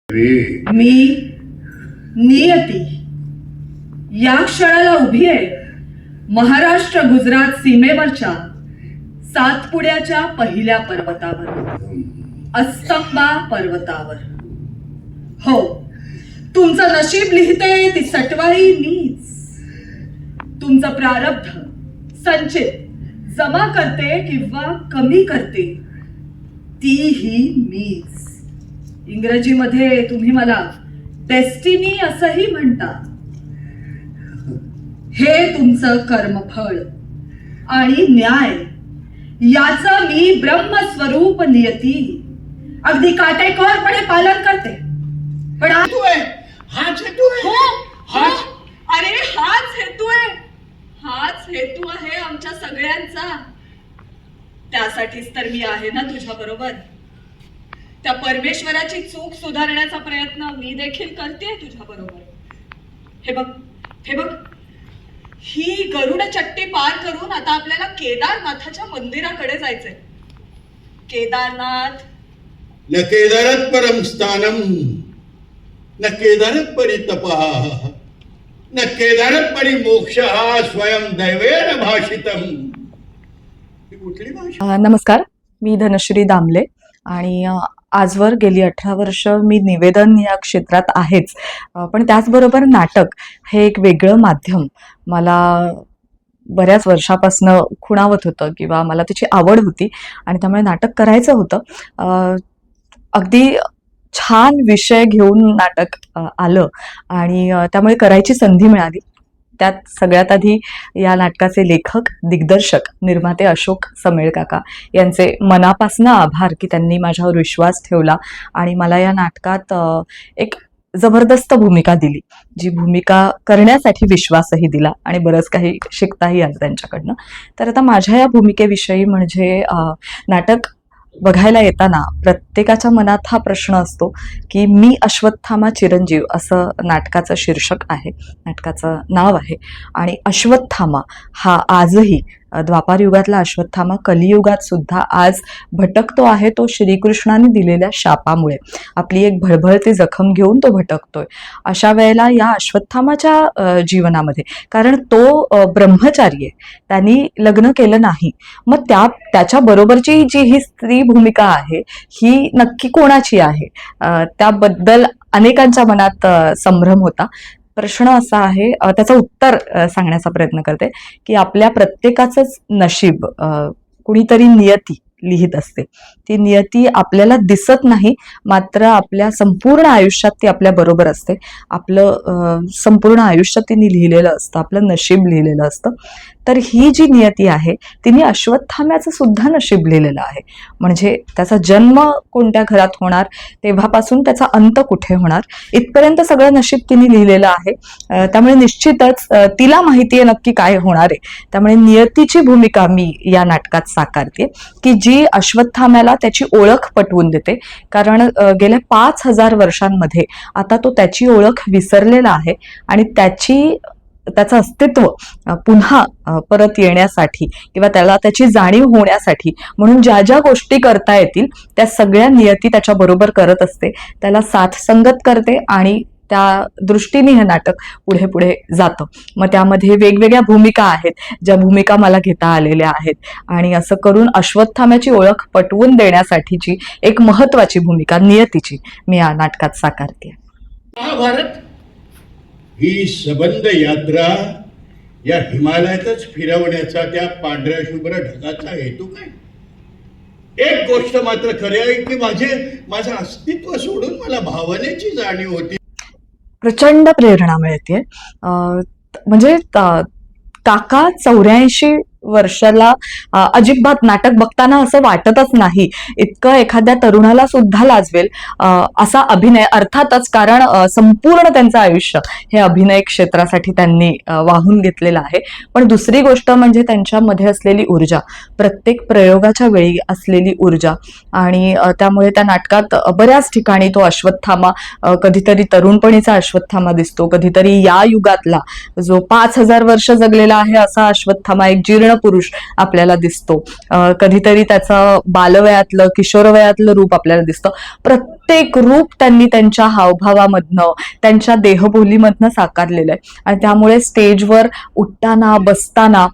मी नियती या क्षणाला उभी आहे महाराष्ट्र गुजरात सीमेवरच्या सातपुड्याच्या पहिल्या पर्वतावर, अस्तंबा पर्वतावर. हो, तुमचं नशीब लिहिते ती सटवाई मीच. तुमचं प्रारब्ध संचित जमा करते किंवा कमी करते तीही मीच. इंग्रजीमध्ये तुम्ही मला डेस्टिनी असंही म्हणता. हे तुमचं कर्मफळ आणि न्याय याचं मी ब्रह्मस्वरूप नियती अगदी काटेकोरपणे पालन करते. पण हाच हेतू आहे. अरे हाच हेतू आहे. हाच हेतू आहे आमच्या सगळ्यांचा. त्यासाठीच तर मी आहे ना तुझ्या बरोबर. त्या परमेश्वराची चूक सुधारण्याचा प्रयत्न मी देखील करते तुझ्या बरोबर. हे बघ, हे बघ, ही गरुड चट्टी पार करून आता आपल्याला केदारनाथाच्या मंदिराकडे जायचंय. केदारनाथ न केदारात परम स्थानम, न केदारात परी तपः, न केदारात परी मोक्षः स्वयं दैवेन भाषितम. कुठली भाषा? नमस्कार, मी धनश्री दामले आणि आजवर गेली 18 वर्ष मी निवेदन या क्षेत्रात आहेच, पण त्याचबरोबर नाटक हे एक वेगळं माध्यम मला बऱ्याच वर्षापासनं खुणावत होतं किंवा मला त्याची आवड होती आणि त्यामुळे नाटक करायचं होतं. अगदी छान विषय घेऊन नाटक आलं आणि त्यामुळे करायची संधी मिळाली. त्यात सगळ्यात आधी या नाटकाचे लेखक, दिग्दर्शक, निर्माते अशोक समेळ काका यांचे मनापासून आभार की त्यांनी माझ्यावर विश्वास ठेवला आणि मला या नाटकात एक जबरदस्त भूमिका दिली, जी भूमिका करण्यासाठी विश्वासही दिला आणि बरंच काही शिकताही आलं त्यांच्याकडनं. तर आता माझ्या या भूमिकेविषयी म्हणजे नाटक बघायला येताना प्रत्येकाच्या मनात हा प्रश्न असतो की मी अश्वत्थामा चिरंजीव असं नाटकाचं शीर्षक आहे, नाटकाचं नाव आहे. आणि अश्वत्थामा हा आजही द्वापार युगातला अश्वत्थामा कलियुगात सुद्धा आज भटकतो आहे. तो श्रीकृष्णाने दिलेल्या शापामुळे आपली एक भळभळती जखम घेऊन तो भटकतोय. अशा वेळेला या अश्वत्थामाच्या जीवनामध्ये, कारण तो ब्रह्मचारी आहे, त्यांनी लग्न केलं नाही, मग त्याच्या बरोबरची जी ही स्त्री भूमिका आहे ही नक्की कोणाची आहे, त्याबद्दल अनेकांच्या मनात संभ्रम होता. प्रश्न असा आहे, त्याचं उत्तर सांगण्याचा प्रयत्न करते की आपल्या प्रत्येकाचंच नशीब कुणीतरी नियती लिहित असते. ती नियती आपल्याला दिसत नाही, मात्र आपल्या संपूर्ण आयुष्यात ती आपल्या बरोबर असते. आपलं संपूर्ण आयुष्य तिने लिहिलेलं असतं, आपलं नशीब लिहिलेलं असतं. तर ही जी नियती आहे तिने अश्वत्थाम्याचं सुद्धा नशीब लिहिलेलं आहे. म्हणजे त्याचा जन्म कोणत्या घरात होणार, तेव्हापासून त्याचा अंत कुठे होणार, इथपर्यंत सगळं नशीब तिने लिहिलेलं आहे. त्यामुळे निश्चितच तिला माहिती आहे नक्की काय होणार आहे. त्यामुळे नियतीची भूमिका मी या नाटकात साकारते की जी अश्वत्थाम्याला त्याची ओळख पटवून देते. कारण गेल्या 5000 वर्षांमध्ये आता तो त्याची ओळख विसरलेला आहे आणि त्याचं अस्तित्व पुन्हा परत येण्यासाठी किंवा त्याला त्याची जाणीव होण्यासाठी म्हणून ज्या ज्या गोष्टी करता येतील त्या सगळ्या नियती त्याच्या बरोबर करत असते, त्याला साथ संगत करते आणि त्या दृष्टीने हे नाटक पुढे पुढे जातं. मग त्यामध्ये वेगवेगळ्या भूमिका आहेत, ज्या भूमिका मला घेता आलेल्या आहेत आणि असं करून अश्वत्थाम्याची ओळख पटवून देण्यासाठीची एक महत्वाची भूमिका नियतीची मी या नाटकात साकारते. महाभारत ही सबंध यात्रा या हिमालयातच फिरवण्याचा त्या पांढऱ्या शुभ्र ढगाचा हेतू काय? एक गोष्ट मात्र खरी आहे की माझं अस्तित्व सोडून मला भावनेची जाणीव होती. प्रचंड प्रेरणा मिळते. म्हणजे काका 84 वर्षाला अजिबात नाटक बघताना असं वाटतच नाही इतकं एखाद्या तरुणाला सुद्धा लाजवेल असा अभिनय. अर्थातच कारण संपूर्ण त्यांचं आयुष्य हे अभिनय क्षेत्रासाठी त्यांनी वाहून घेतलेलं आहे. पण दुसरी गोष्ट म्हणजे त्यांच्यामध्ये असलेली ऊर्जा, प्रत्येक प्रयोगाच्या वेळी असलेली ऊर्जा. आणि त्यामुळे त्या नाटकात बऱ्याच ठिकाणी तो अश्वत्थामा कधीतरी तरुणपणीचा अश्वत्थामा दिसतो, कधीतरी या युगातला जो 5000 वर्ष जगलेला आहे असा अश्वत्थामा, एक जीर्ण पुरुष आपल्याला दिसतो, कधीतरी त्याचं बालवयातलं किशोरवयातलं रूप आपल्याला दिसतं. प्रत्येक रूप त्यांनी त्यांच्या हावभावामधनं त्यांच्या देहबोलीमधनं साकारलेलं आहे. आणि त्यामुळे स्टेजवर उठताना बसताना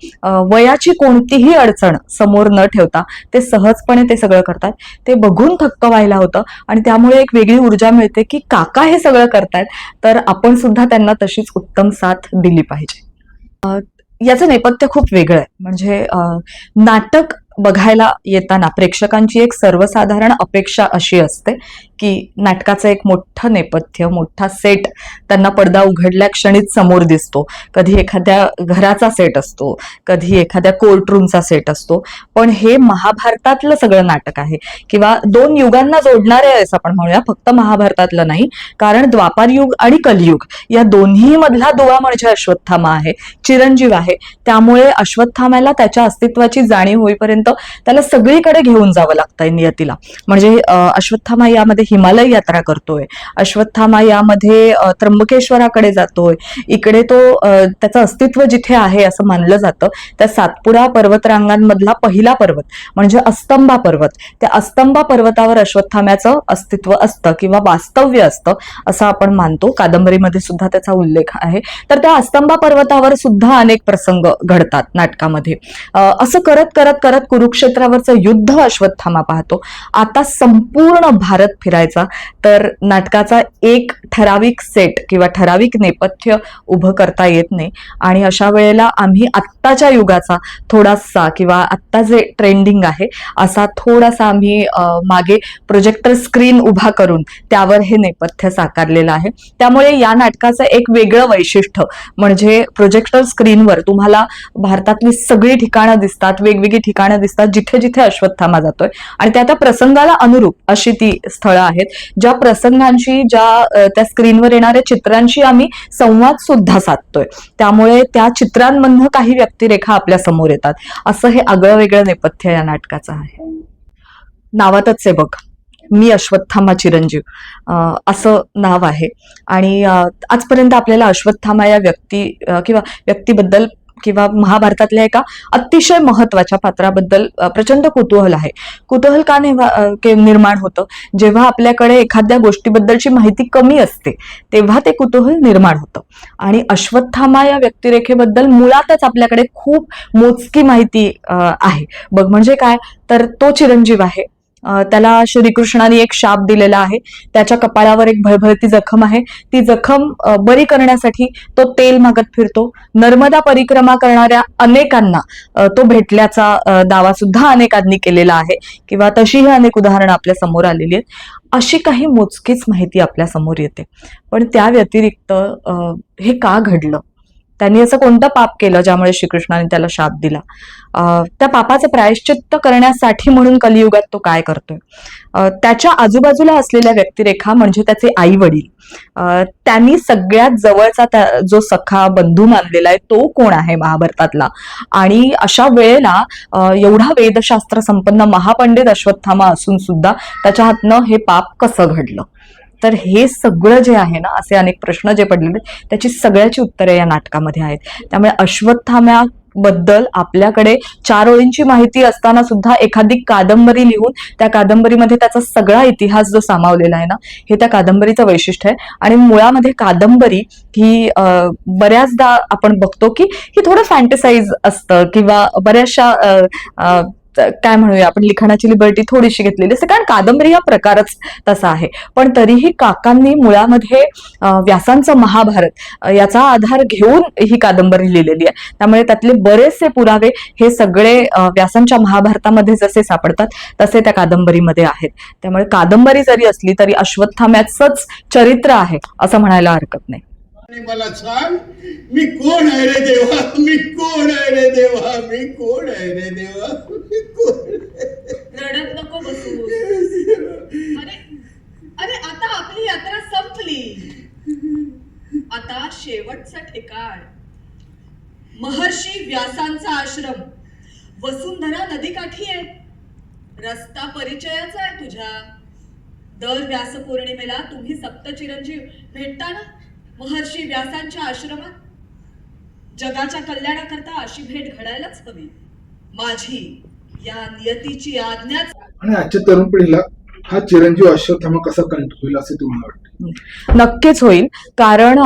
वयाची कोणतीही अडचण समोर न ठेवता ते सहजपणे ते सगळं करतात. ते बघून थक्क व्हायला होतं आणि त्यामुळे एक वेगळी ऊर्जा मिळते की काका हे सगळं करतायत तर आपण सुद्धा त्यांना तशीच उत्तम साथ दिली पाहिजे. याचं नेपथ्य खूप वेगळं आहे. म्हणजे नाटक बघायला येताना प्रेक्षकांची एक सर्वसाधारण अपेक्षा अशी असते की नाटकाचं एक मोठं नेपथ्य, मोठा सेट त्यांना पडदा उघडल्या क्षणीच समोर दिसतो. कधी एखाद्या घराचा सेट असतो, कधी एखाद्या कोर्टरूमचा सेट असतो. पण हे महाभारतातलं सगळं नाटक आहे किंवा 2 युगांना जोडणारे आहे असं आपण म्हणूया, फक्त महाभारतातलं नाही. कारण द्वापार युग आणि कलियुग या दोन्ही मधला दुवा म्हणजे अश्वत्थामा आहे, चिरंजीव आहे. त्यामुळे अश्वत्थाम्याला त्याच्या अस्तित्वाची जाणीव होईपर्यंत त्याला सगळीकडे घेऊन जावं लागतंय नियतीला. म्हणजे अश्वत्थामा यामध्ये हिमालय यात्रा करतोय, अश्वत्थामा यामध्ये त्र्यंबकेश्वराकडे जातोय. इकडे तो त्याचं अस्तित्व जिथे आहे असं मानलं जातं त्या सातपुडा पर्वतरांगांमधला पहिला पर्वत म्हणजे अस्तंबा पर्वत, त्या अस्तंबा पर्वतावर अश्वत्थाम्याचं अस्तित्व असतं किंवा वास्तव्य असतं असं आपण मानतो. कादंबरीमध्ये सुद्धा त्याचा उल्लेख आहे. तर त्या अस्तंबा पर्वतावर सुद्धा अनेक प्रसंग घडतात नाटकामध्ये. असं करत करत करत कुरुक्षेत्रावरचं युद्ध अश्वत्थामा पाहतो. आता संपूर्ण भारत फिरायचा तर नाटकाचा एक ठराविक सेट किंवा ठराविक नेपथ्य उभं करता येत नाही. आणि अशा वेळेला आम्ही आत्ताच्या युगाचा थोडासा किंवा आत्ता जे ट्रेंडिंग आहे असा थोडासा आम्ही मागे प्रोजेक्टर स्क्रीन उभा करून त्यावर हे नेपथ्य साकारलेलं आहे. त्यामुळे या नाटकाचं एक वेगळं वैशिष्ट्य म्हणजे प्रोजेक्टर स्क्रीनवर तुम्हाला भारतातली सगळी ठिकाणं दिसतात, वेगवेगळी ठिकाणं दिसतात जिथे जिथे अश्वत्थामा जातोय आणि त्या प्रसंगाला अनुरूप अशी ती स्थळं आहेत. ज्या प्रसंगांशी त्या स्क्रीनवर येणाऱ्या चित्रांशी आम्ही संवाद सुद्धा साधतोय. त्यामुळे त्या चित्रांमधनं काही व्यक्तिरेखा आपल्या समोर येतात. असं हे आगळं वेगळं नेपथ्य या नाटकाचं आहे. नावातच आहे बघ, मी अश्वत्थामा चिरंजीव असं नाव आहे. आणि आजपर्यंत आपल्याला अश्वत्थामा या व्यक्तीबद्दल किंवा महाभारतातल्या एका अतिशय महत्वाच्या पात्राबद्दल प्रचंड कुतूहल आहे. कुतूहल का निर्माण होतं? जेव्हा आपल्याकडे एखाद्या गोष्टीबद्दलची माहिती कमी असते तेव्हा ते कुतूहल निर्माण होतं. आणि अश्वत्थामा या व्यक्तिरेखेबद्दल मुळातच आपल्याकडे खूप मोजकी माहिती आहे. बघ म्हणजे काय तर तो चिरंजीव आहे. त्याला श्रीकृष्णाने एक शाप दिलेला आहे. त्याच्या कपाळावर एक भळभळती जखम आहे. ती जखम बरी करण्यासाठी तो तेल मागत फिरतो. नर्मदा परिक्रमा करणाऱ्या अनेकांना तो भेटल्याचा दावा सुद्धा अनेकांनी केलेला आहे किंवा तशीही अनेक उदाहरणं आपल्या समोर आलेली आहेत. अशी काही मोजकीच माहिती आपल्या समोर येते. पण त्या व्यतिरिक्त हे का घडलं, त्यांनी असं कोणतं पाप केलं ज्यामुळे श्रीकृष्णाने त्याला शाप दिला, त्या पापाचं प्रायश्चित्त करण्यासाठी म्हणून कलियुगात तो काय करतोय, त्याच्या आजूबाजूला असलेल्या व्यक्तिरेखा म्हणजे त्याचे आई वडील, त्यांनी सगळ्यात जवळचा जो सखा बंधू मानलेला आहे तो कोण आहे महाभारतातला. आणि अशा वेळेला एवढा वेदशास्त्र संपन्न महापंडित अश्वत्थामा असून सुद्धा त्याच्या हातनं हे पाप कसं घडलं. तर हे सगळं जे आहे ना, असे अनेक प्रश्न जे पडलेले त्याची सगळ्याची उत्तरे या नाटकामध्ये आहेत. त्यामुळे अश्वत्थाम्याबद्दल आपल्याकडे 4 ओळींची माहिती असताना सुद्धा एखादी कादंबरी लिहून त्या कादंबरीमध्ये त्याचा सगळा इतिहास जो सामावलेला आहे ना, हे त्या कादंबरीचं वैशिष्ट्य आहे. आणि मुळामध्ये कादंबरी ही बऱ्याचदा आपण बघतो की ही थोडं फॅन्टसाइज असतं किंवा बऱ्याचशा काय म्हणूया आपण लिखाणाची लिबर्टी थोडीशी घेतलेली असते, कारण कादंबरी हा प्रकारच तसा आहे. पण तरीही काकांनी मुळामध्ये व्यासांचं महाभारत याचा आधार घेऊन ही कादंबरी लिहिलेली आहे. त्यामुळे त्यातले बरेचसे पुरावे हे सगळे व्यासांच्या महाभारतामध्ये जसे सापडतात तसे त्या कादंबरीमध्ये आहेत. त्यामुळे कादंबरी जरी असली तरी अश्वत्थाम्याचंच चरित्र आहे असं म्हणायला हरकत नाही. मला सांग, मी कोण आहे रे देवा, मी कोण आहे रे देवा, मी कोण आहे रे देवा, मी कोण. रडत नको बसू. अरे आता आपली यात्रा संपली. आता शेवटचं ठिकाण महर्षी व्यासांचा आश्रम वसुंधरा नदीकाठी आहे. रस्ता परिचयाचा आहे तुझ्या. दर व्यास पौर्णिमेला तुम्ही सप्तचिरंजीव भेटता ना महर्षी व्यासांच्या आश्रमात. जगाच्या कल्याणाकरता अशी भेट घडायलाच हवी. माझी या नियतीची आज्ञाच. आणि आजच्या तरुण पिढीला हा चिरंजीव अश्वत्थामा कसा कनेक्ट होईल असे तुम्हाला वाटते? नक्कीच होईल, कारण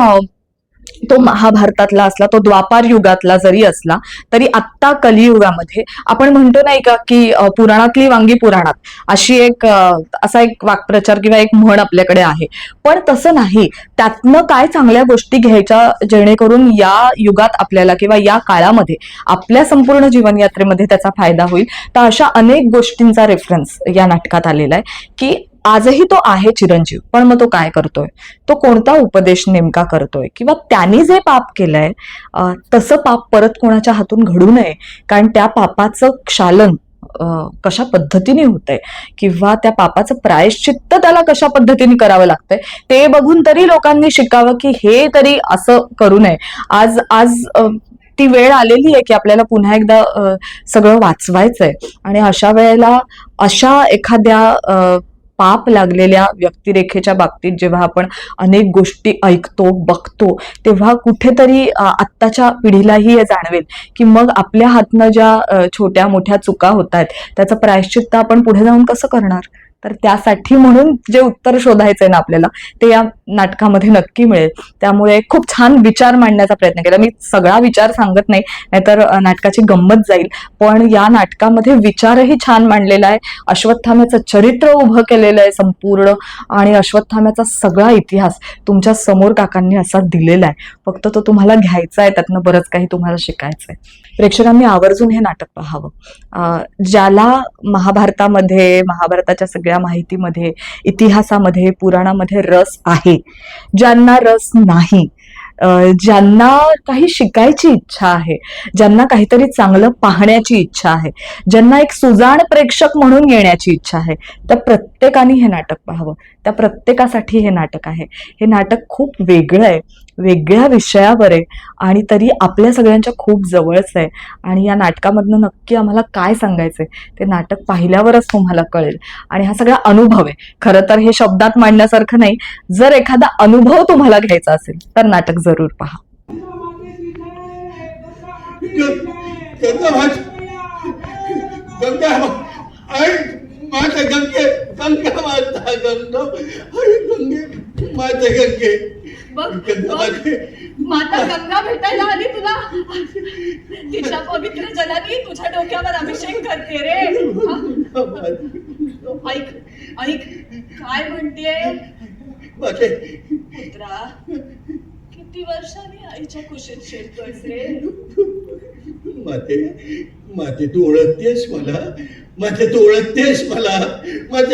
तो महाभारतातला असला, तो द्वापार युगातला जरी असला तरी आत्ता कलियुगामध्ये आपण म्हणतो नाही का की पुराणातली वांगी पुराणात, अशी एक असा एक वाक्प्रचार किंवा एक म्हण आपल्याकडे आहे. पण तसं नाही, त्यातनं काय चांगल्या गोष्टी घ्यायच्या जेणेकरून या युगात आपल्याला किंवा या काळामध्ये आपल्या संपूर्ण जीवनयात्रेमध्ये त्याचा फायदा होईल. तर अशा अनेक गोष्टींचा रेफरन्स या नाटकात आलेला आहे की आजही तो आहे चिरंजीव, पण मग तो काय करतोय, तो कोणता उपदेश नेमका करतोय, किंवा त्यांनी जे पाप केलंय तसं पाप परत कोणाच्या हातून घडू नये, कारण त्या पापाचं क्षालन कशा पद्धतीने होतंय किंवा त्या पापाचं प्रायश्चित्त त्याला कशा पद्धतीने करावं लागतंय ते बघून तरी लोकांनी शिकावं की हे तरी असं करू नये. आज आज ती वेळ आलेली आहे की आपल्याला पुन्हा एकदा सगळं वाचवायचंय, आणि अशा वेळेला अशा एखाद्या पाप लागलेल्या व्यक्तिरेखेच्या बाबतीत जेव्हा आपण अनेक गोष्टी ऐकतो बघतो, तेव्हा कुठेतरी आत्ताच्या पिढीलाही हे जाणवेल की मग आपल्या हातनं ज्या छोट्या मोठ्या चुका होत आहेत त्याचं प्रायश्चित्त आपण पुढे जाऊन कसं करणार. तर त्यासाठी म्हणून जे उत्तर शोधायचंय ना आपल्याला, ते या नाटकामध्ये नक्की मिळेल. त्यामुळे खूप छान विचार मांडण्याचा प्रयत्न केला. मी सगळा विचार सांगत नाही, नाहीतर नाटकाची गंमत जाईल, पण या नाटकामध्ये विचारही छान मांडलेला आहे. अश्वत्थाम्याचं चरित्र उभं केलेलं आहे संपूर्ण, आणि अश्वत्थाम्याचा सगळा इतिहास तुमच्या समोर काकांनी असा दिलेला आहे. फक्त तो तुम्हाला घ्यायचा आहे, त्यातनं बरंच काही तुम्हाला शिकायचं आहे. प्रेक्षकांनी आवर्जून हे नाटक पाहावं. ज्याला महाभारताच्या सगळ्या माहितीमध्ये, इतिहासामध्ये, पुराणामध्ये रस आहे, ज्यांना रस नाही, ज्यांना काही शिकायची इच्छा आहे, ज्यांना काहीतरी चांगलं पाहण्याची इच्छा आहे, ज्यांना एक सुजाण प्रेक्षक म्हणून येण्याची इच्छा आहे, त्या प्रत्येकाने हे नाटक पाहावं. त्या प्रत्येकासाठी हे नाटक आहे. हे नाटक खूप वेगळं आहे, वेगळ्या विषयावर आहे, आणि तरी आपल्या सगळ्यांच्या खूप जवळच आहे. आणि या नाटकामधनं नक्की आम्हाला काय सांगायचंय ते नाटक पाहिल्यावरच तुम्हाला कळेल. आणि हा सगळा अनुभव आहे. खरं तर हे शब्दात मांडण्यासारखं नाही. जर एखादा अनुभव तुम्हाला घ्यायचा असेल तर नाटक जरूर पहा. माता गंगा भेटायला आली तुला. तिच्या पवित्र जलाने तुझ्या डोक्यावर अभिषेक करते रे. ऐक ऐक काय म्हणतेय पुत्रा. किती वर्षांनी आईच्या कुशीत शिरतोयस रे. माते तू ओळखतेस मला. तू ओळखतेस मला.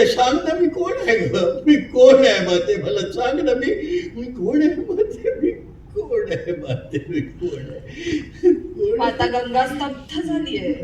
सांग ना मी कोण आहे ग. मी कोण आहे माते. मला सांग ना मी कोण आहे माते. मी कोण आहे माते. मी कोण आहे. माता गंगा स्तब्ध झालीये.